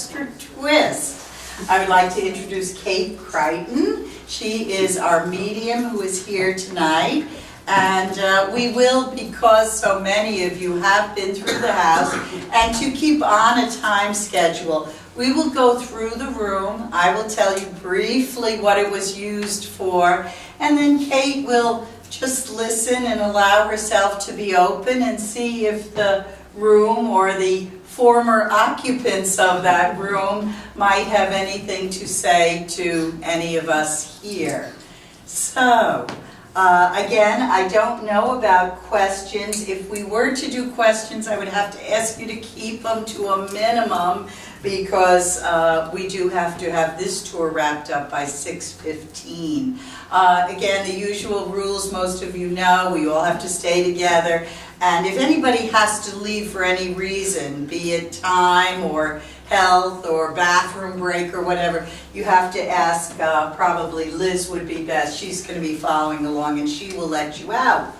extra twist, I would like to introduce Kate Crichton. She is our medium who is here tonight. And we will, because so many of you have been through the house, and to keep on a time schedule, we will go through the room. I will tell you briefly what it was used for, and then Kate will just listen and allow herself to be open and see if the room or the former occupants of that room might have anything to say to any of us here. So, again, I don't know about questions. If we were to do questions, I would have to ask you to keep them to a minimum because we do have to have this tour wrapped up by 6:15. Again, the usual rules most of you know. We all have to stay together. And if anybody has to leave for any reason, be it time or health or bathroom break or whatever, you have to ask, probably Liz would be best. She's going to be following along and she will let you out.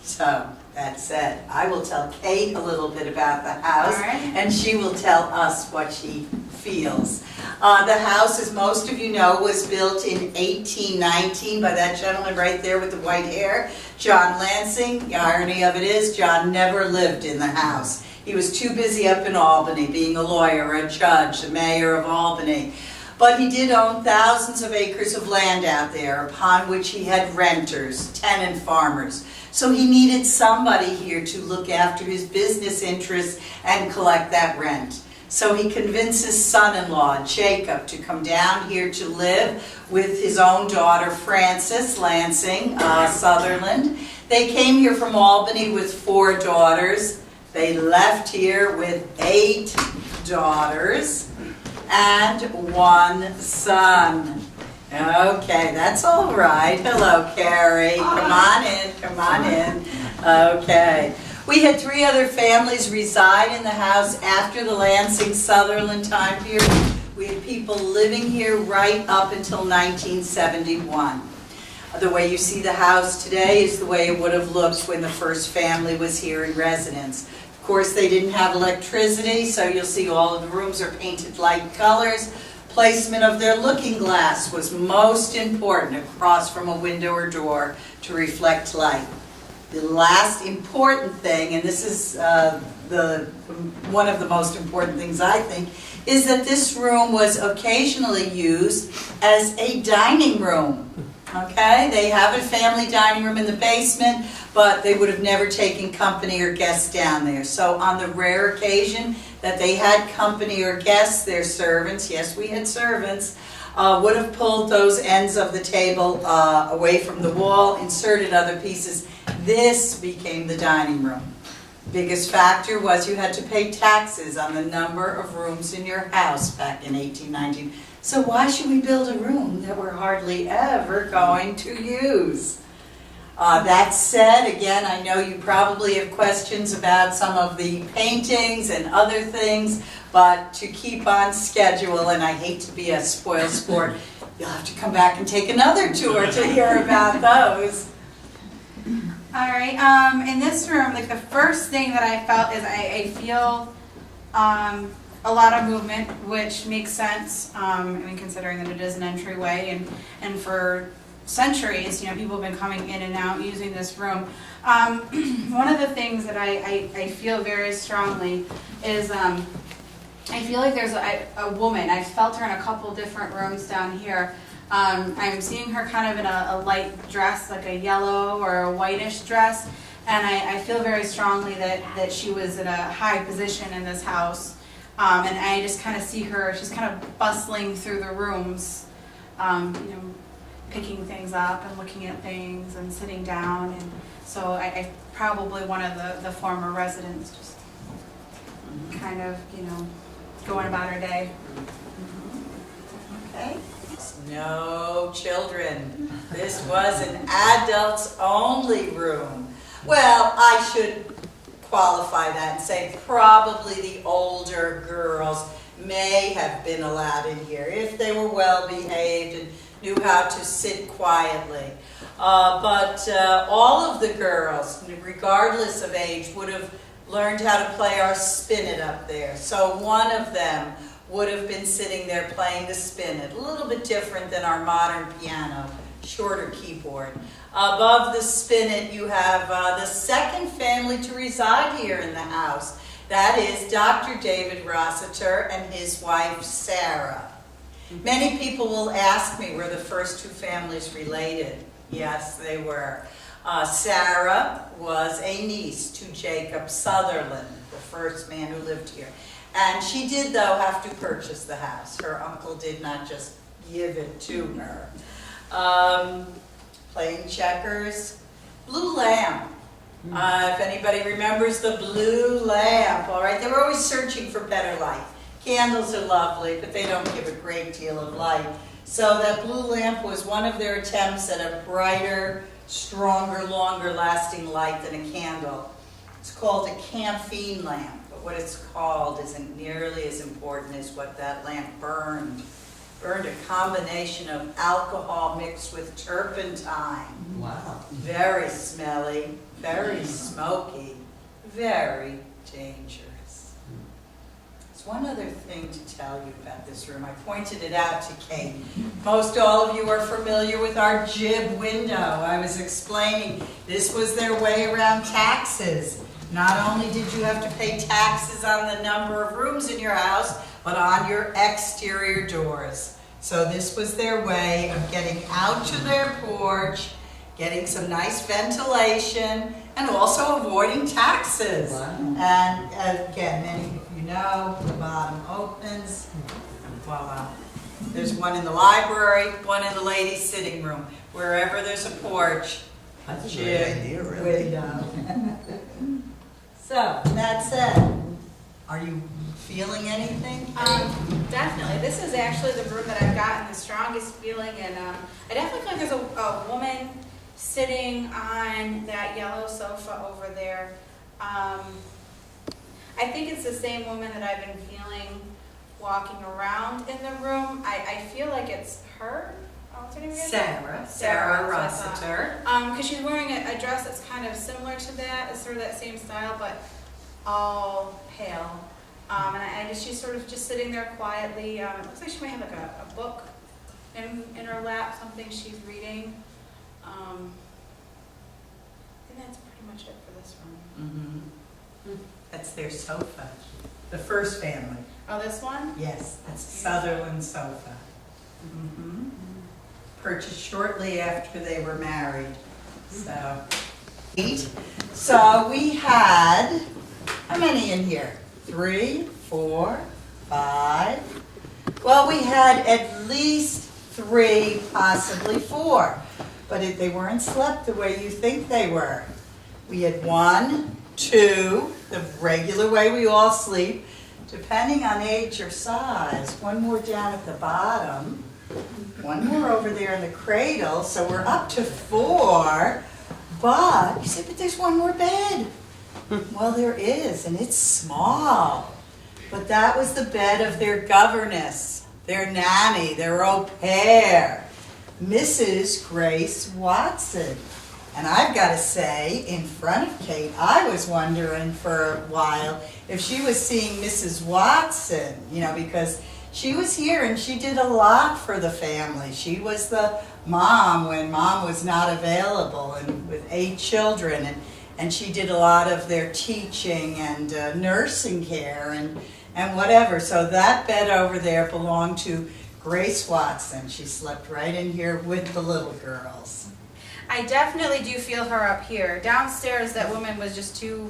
So, that said, I will tell Kate a little bit about the house, and she will tell us what she feels. The house, as most of you know, was built in 1819 by that gentleman right there with the white hair, John Lansing. The irony of it is, John never lived in the house. He was too busy up in Albany, being a lawyer, a judge, the mayor of Albany. But he did own thousands of acres of land out there, upon which he had renters, tenant farmers. So he needed somebody here to look after his business interests and collect that rent. So he convinced his son-in-law, Jacob, to come down here to live with his own daughter, Frances Lansing, Sutherland. They came here from Albany with 4 daughters. They left here with 8 daughters and 1 son. Okay, that's all right. Hello, Carrie. Come on in, come on in. Okay. We had 3 other families reside in the house after the Lansing Sutherland time period. We had people living here right up until 1971. The way you see the house today is the way it would have looked when the first family was here in residence. Of course, they didn't have electricity, so you'll see all of the rooms are painted light colors. Placement of their looking glass was most important across from a window or door to reflect light. The last important thing, and this is one of the most important things I think, is that this room was occasionally used as a dining room. Okay, they have a family dining room in the basement, but they would have never taken company or guests down there. So on the rare occasion that they had company or guests, their servants, yes, we had servants, would have pulled those ends of the table away from the wall, inserted other pieces. This became the dining room. Biggest factor was you had to pay taxes on the number of rooms in your house back in 1819. So why should we build a room that we're hardly ever going to use? That said, again, I know you probably have questions about some of the paintings and other things, but to keep on schedule, and I hate to be a spoil sport, you'll have to come back and take another tour to hear about those. All right, in this room, like the first thing that I felt is I feel a lot of movement, which makes sense, I mean, considering that it is an entryway, and for centuries, you know, people have been coming in and out using this room. One of the things that I feel very strongly is I feel like there's a woman. I've felt her in a couple different rooms down here. I'm seeing her kind of in a light dress, like a yellow or a whitish dress, and I feel very strongly that she was in a high position in this house. And I just kind of see her, she's kind of bustling through the rooms, you know, picking things up and looking at things and sitting down. And so I probably one of the former residents, just kind of, you know, going about her day. Okay. No children. This was an adults only room. Well, I should qualify that and say probably the older girls may have been allowed in here if they were well behaved and knew how to sit quietly. But all of the girls, regardless of age, would have learned how to play our spinet up there. So one of them would have been sitting there playing the spinet, a little bit different than our modern piano, shorter keyboard. Above the spinet, you have the second family to reside here in the house. That is Dr. David Rossiter and his wife, Sarah. Many people will ask me, were the first two families related? Yes, they were. Sarah was a niece to Jacob Sutherland, the first man who lived here. And she did, though, have to purchase the house. Her uncle did not just give it to her. Playing checkers. Blue lamp. If anybody remembers the blue lamp, all right? They were always searching for better light. Candles are lovely, but they don't give a great deal of light. So that blue lamp was one of their attempts at a brighter, stronger, longer lasting light than a candle. It's called a caffeine lamp, but what it's called isn't nearly as important as what that lamp burned. Burned a combination of alcohol mixed with turpentine. Wow. Very smelly, very smoky, very dangerous. There's one other thing to tell you about this room. I pointed it out to Kate. Most all of you are familiar with our jib window. I was explaining this was their way around taxes. Not only did you have to pay taxes on the number of rooms in your house, but on your exterior doors. So this was their way of getting out to their porch, getting some nice ventilation, and also avoiding taxes. Wow. And again, many of you know, the bottom opens, voila. There's one in the library, one in the ladies' sitting room. Wherever there's a porch, That's a jib great idea, really. window. So, that said, are you feeling anything? Definitely. This is actually the room that I've gotten the strongest feeling, and I definitely feel like there's a woman sitting on that yellow sofa over there. I think it's the same woman that I've been feeling walking around in the room. I feel like it's her. Oh, what's her name again? Sarah Rossiter. Because she's wearing a dress that's kind of similar to that. It's sort of that same style, but all pale. And she's sort of just sitting there quietly. It looks like she might have like a book in her lap, something she's reading. I think that's pretty much it for this room. Mm-hmm. That's their sofa. The first family. Oh, this one? Yes, that's the Sutherland sofa. Mm-hmm. Purchased shortly after they were married. So, 8. So we had, how many in here? 3, 4, 5. Well, we had at least 3, possibly 4. But they weren't slept the way you think they were. We had 1, 2, the regular way we all sleep, depending on age or size. 1 more down at the bottom. 1 more over there in the cradle, so we're up to 4. But, you say, but there's 1 more bed. Well, there is, and it's small. But that was the bed of their governess, their nanny, their au pair, Mrs. Grace Watson. And I've got to say, in front of Kate, I was wondering for a while if she was seeing Mrs. Watson, because she was here and she did a lot for the family. She was the mom when mom was not available, and with 8 children, and she did a lot of their teaching and nursing care and whatever. So that bed over there belonged to Grace Watson. She slept right in here with the little girls. I definitely do feel her up here. Downstairs, that woman was just too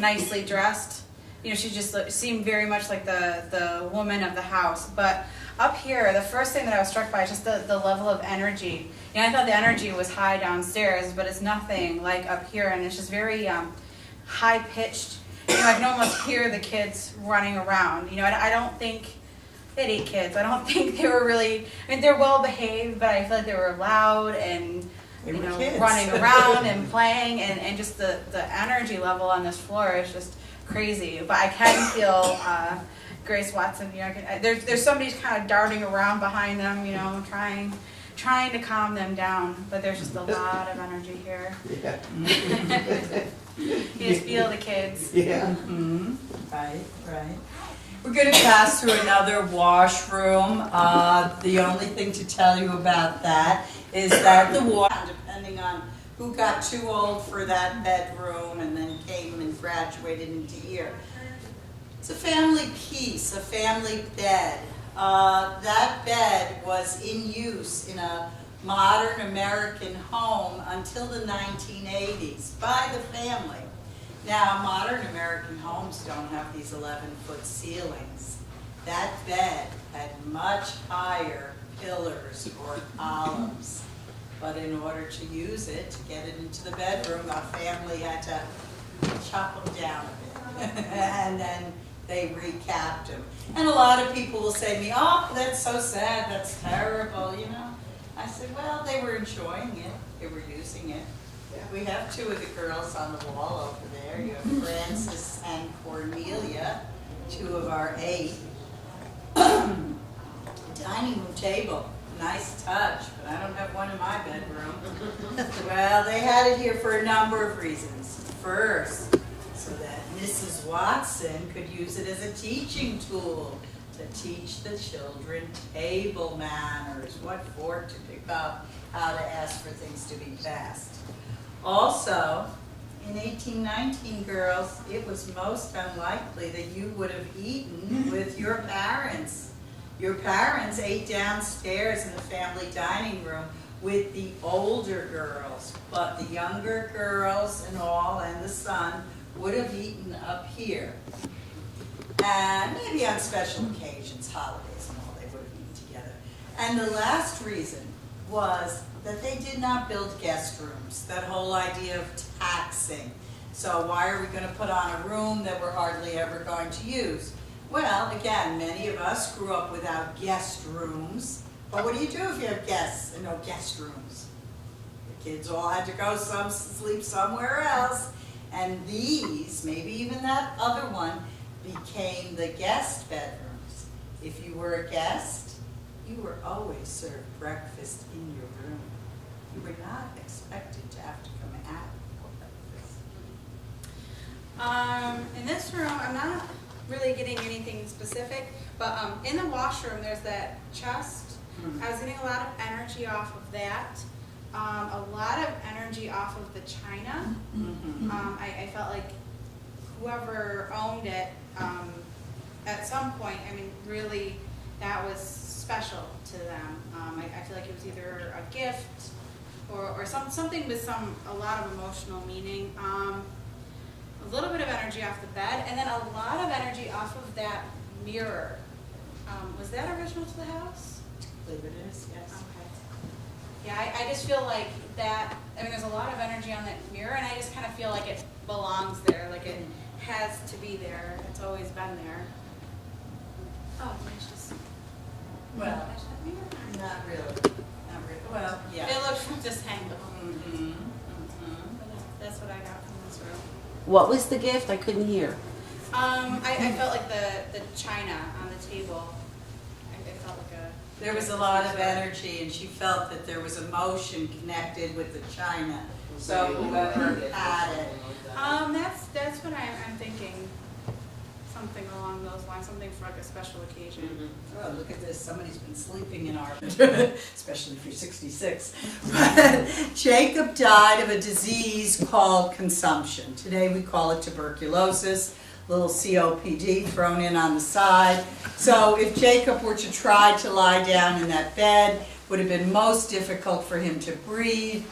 nicely dressed. She just seemed very much like the woman of the house. But up here, the first thing that I was struck by is just the level of energy. I thought the energy was high downstairs, but it's nothing like up here, and it's just very high-pitched. I can almost hear the kids running around. I don't think they had 8 kids. I don't think they were really. They're well behaved, but I feel like they were loud and running around and playing, and just the energy level on this floor is just crazy. But I can feel Grace Watson. There's somebody kind of darting around behind them, trying to calm them down. But there's just a lot of energy here. Yeah. You just feel the kids. Yeah. Mm-hmm. Right. We're going to pass through another washroom. The only thing to tell you about that is that the depending on who got too old for that bedroom and then came and graduated into here. It's a family piece, a family bed. That bed was in use in a modern American home until the 1980s by the family. Now, modern American homes don't have these 11-foot ceilings. That bed had much higher pillars or columns. But in order to use it, to get it into the bedroom, our family had to chop them down a bit. And then they recapped them. And a lot of people will say to me, oh, that's so sad, that's terrible, you know. I said, well, they were enjoying it. They were using it. We have two of the girls on the wall over there. You have Frances and Cornelia, two of our 8. Dining room table, nice touch, but I don't have one in my bedroom. Well, they had it here for a number of reasons. First, so that Mrs. Watson could use it as a teaching tool to teach the children table manners, what fork to pick up, how to ask for things to be passed. Also, in 1819, girls, it was most unlikely that you would have eaten with your parents. Your parents ate downstairs in the family dining room with the older girls, but the younger girls and all, and the son, would have eaten up here. And maybe on special occasions, holidays and all, they would have eaten together. And the last reason was that they did not build guest rooms, that whole idea of taxing. So why are we going to put on a room that we're hardly ever going to use? Well, again, many of us grew up without guest rooms. But what do you do if you have guests and no guest rooms? The kids all had to go sleep somewhere else. And these, maybe even that other one, became the guest bedrooms. If you were a guest, you were always served breakfast in your room. You were not expected to have to come out for breakfast. In this room, I'm not really getting anything specific, but in the washroom, there's that chest. I was getting a lot of energy off of that. A lot of energy off of the china. I felt like whoever owned it, at some point, I mean, really, that was special to them. I feel like it was either a gift or something with a lot of emotional meaning. A little bit of energy off the bed, and then a lot of energy off of that mirror. Was that original to the house? I believe it is, yes. Okay. Yeah, I just feel like that, I mean, there's a lot of energy on that mirror, and I just kind of feel like it belongs there, like it has to be there. It's always been there. Oh, it's just, Well, that mirror? not really. Not really. Well, yeah. It looks from this angle. That's what I got from this room. What was the gift? I couldn't hear. I felt like the china on the table. I felt like a. There was a lot of energy, and she felt that there was emotion connected with the china. So whoever had it. That's what I'm thinking. Something along those lines, something for like a special occasion. Oh, look at this, somebody's been sleeping in our, especially if you're 66. Jacob died of a disease called consumption. Today we call it tuberculosis, little COPD thrown in on the side. So if Jacob were to try to lie down in that bed, it would have been most difficult for him to breathe.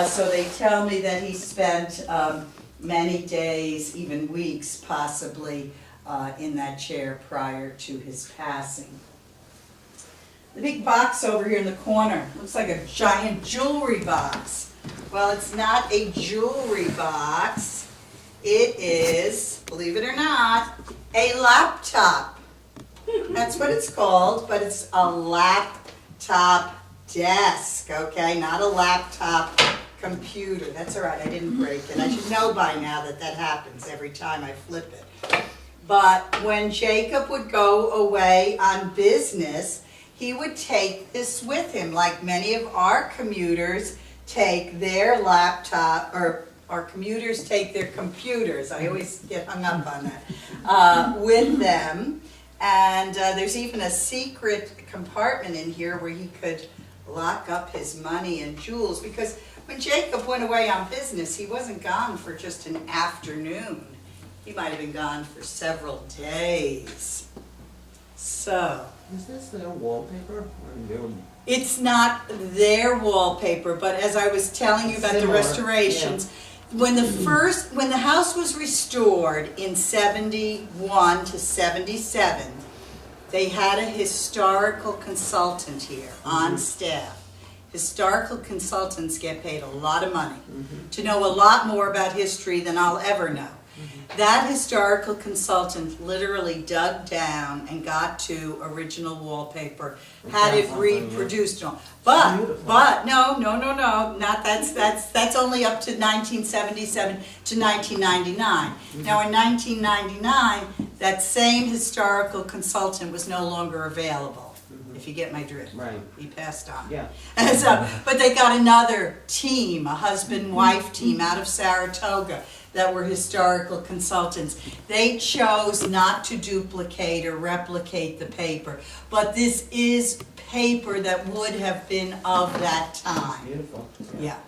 So they tell me that he spent many days, even weeks possibly, in that chair prior to his passing. The big box over here in the corner looks like a giant jewelry box. Well, it's not a jewelry box. It is, believe it or not, a laptop. That's what it's called, but it's a laptop desk, okay? Not a laptop computer. That's all right, I didn't break it. I should know by now that that happens every time I flip it. But when Jacob would go away on business, he would take this with him, like many of our commuters take their laptop, or our commuters take their computers. I always get hung up on that. With them. And there's even a secret compartment in here where he could lock up his money and jewels, because when Jacob went away on business, he wasn't gone for just an afternoon. He might have been gone for several days. So, Is this their wallpaper or new? it's not their wallpaper, but as I was telling you about the Similar, restorations, when the house was restored in 71 to 77, they had a historical consultant here on staff. Historical consultants get paid a lot of money to know a lot more about history than I'll ever know. That historical consultant literally dug down and got to original wallpaper, had it reproduced. But no, not that's only up to 1977 to 1999. Now in 1999, that same historical consultant was no longer available. If you get my drift, Right. he passed on. Yeah. And so, but they got another team, a husband-wife team out of Saratoga that were historical consultants. They chose not to duplicate or replicate the paper, but this is paper that would have been of that time. Beautiful. Yeah,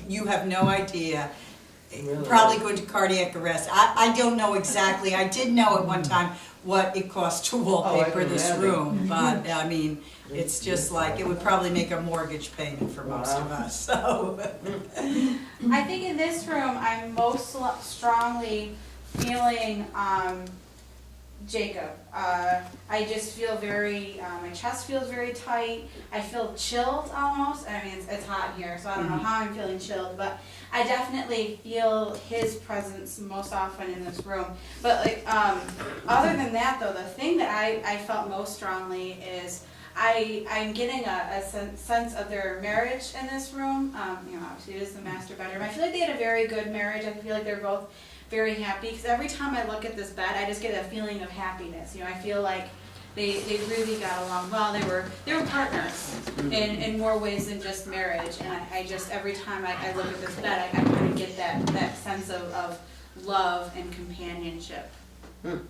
you have no idea. Really? Probably going to cardiac arrest. I don't know exactly. I did know at one time what it cost to wallpaper can this imagine. room, but I mean, it's just like, it would probably make a mortgage payment for most of us, so. I think in this room, I'm most strongly feeling Jacob. I just feel very, my chest feels very tight. I feel chilled almost. I mean, it's hot in here, so I don't know how I'm feeling chilled, but I definitely feel his presence most often in this room. But like, other than that though, the thing that I felt most strongly is I'm getting a sense of their marriage in this room. You know, obviously it is the master bedroom. I feel like they had a very good marriage. I feel like they're both very happy, because every time I look at this bed, I just get a feeling of happiness. You know, I feel like they really got along well. They were partners in more ways than just marriage. And I just, every time I look at this bed, I kind of get that sense of love and companionship. Which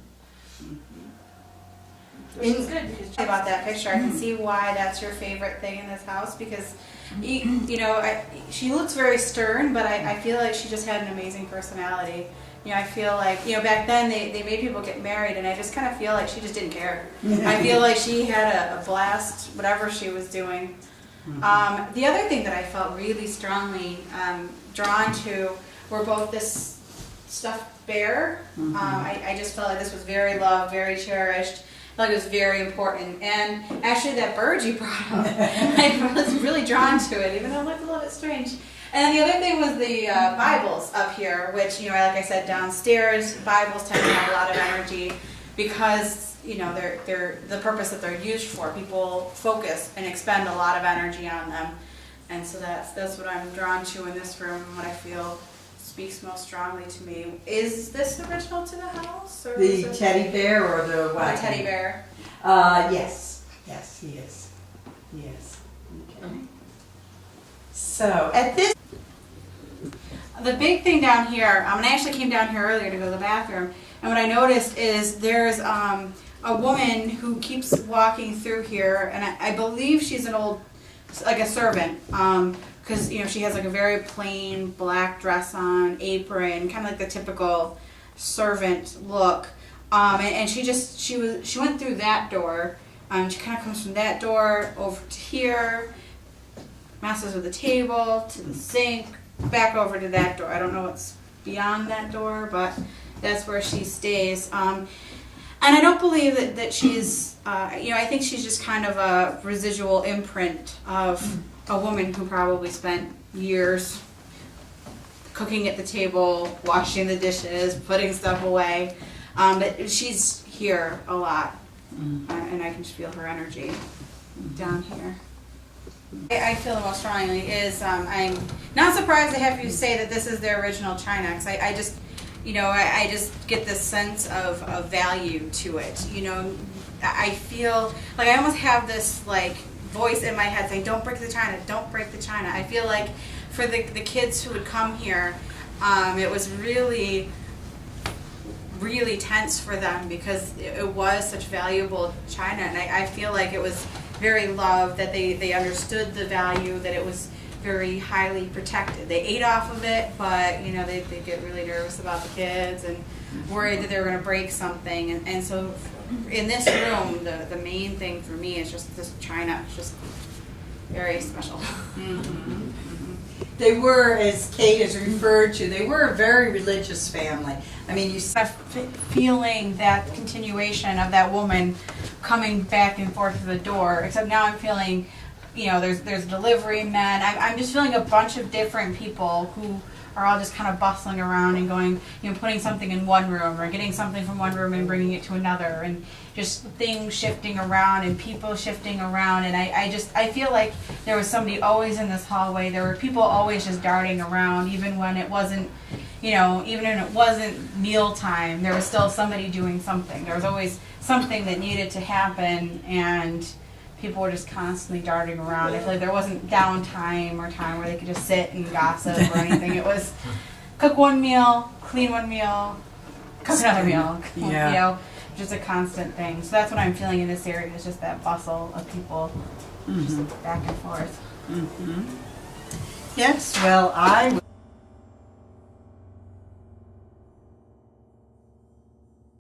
is good, because about that picture, I can see why that's your favorite thing in this house, because you know, she looks very stern, but I feel like she just had an amazing personality. You know, I feel like, you know, back then they made people get married, and I just kind of feel like she just didn't care. I feel like she had a blast, whatever she was doing. The other thing that I felt really strongly drawn to were both this stuffed bear. I just felt like this was very loved, very cherished. I felt like it was very important. And actually that bird you brought up, I was really drawn to it, even though it looked a little bit strange. And the other thing was the Bibles up here, which, you know, like I said, downstairs, Bibles tend to have a lot of energy because, you know, they're the purpose that they're used for. People focus and expend a lot of energy on them. And so that's what I'm drawn to in this room, and what I feel speaks most strongly to me. Is this original to the house? Or The teddy bear or the the what? teddy bear? Yes, he is. Yes. Okay. So, at this The big thing down here, and I actually came down here earlier to go to the bathroom, and what I noticed is there's a woman who keeps walking through here, and I believe she's an old, like a servant, because, you know, she has like a very plain black dress on, apron, kind of like the typical servant look, and she went through that door, she kind of comes from that door over to here, messes with the table, to the sink, back over to that door. I don't know what's beyond that door, but that's where she stays. And I don't believe that she's, you know, I think she's just kind of a residual imprint of a woman who probably spent years cooking at the table, washing the dishes, putting stuff away. But she's here a lot, and I can just feel her energy down here. I feel the most strongly is I'm not surprised to have you say that this is their original china, because I just, you know, I just get this sense of value to it. You know, I feel like I almost have this like voice in my head saying, "Don't break the china, don't break the china." I feel like for the kids who would come here, it was really really tense for them because it was such valuable china, and I feel like it was very loved, that they understood the value, that it was very highly protected. They ate off of it, but you know, they get really nervous about the kids and worried that they were going to break something. And so in this room, the main thing for me is just this china. It's just very special. They were, as Kate has referred to, they were a very religious family. I mean, you Feeling that continuation of that woman coming back and forth to the door, except now I'm feeling, you know, there's delivery men. I'm just feeling a bunch of different people who are all just kind of bustling around and going, you know, putting something in one room or getting something from one room and bringing it to another, and just things shifting around and people shifting around. And I feel like there was somebody always in this hallway. There were people always just darting around, even when it wasn't, you know, even when it wasn't mealtime, there was still somebody doing something. There was always something that needed to happen, and people were just constantly darting around. I feel like there wasn't downtime or time where they could just sit and gossip or anything. It was cook one meal, clean one meal, cook another meal. Yeah. You know, just a constant thing. So that's what I'm feeling in this area, is just that bustle of people just back and forth. Yes, well, I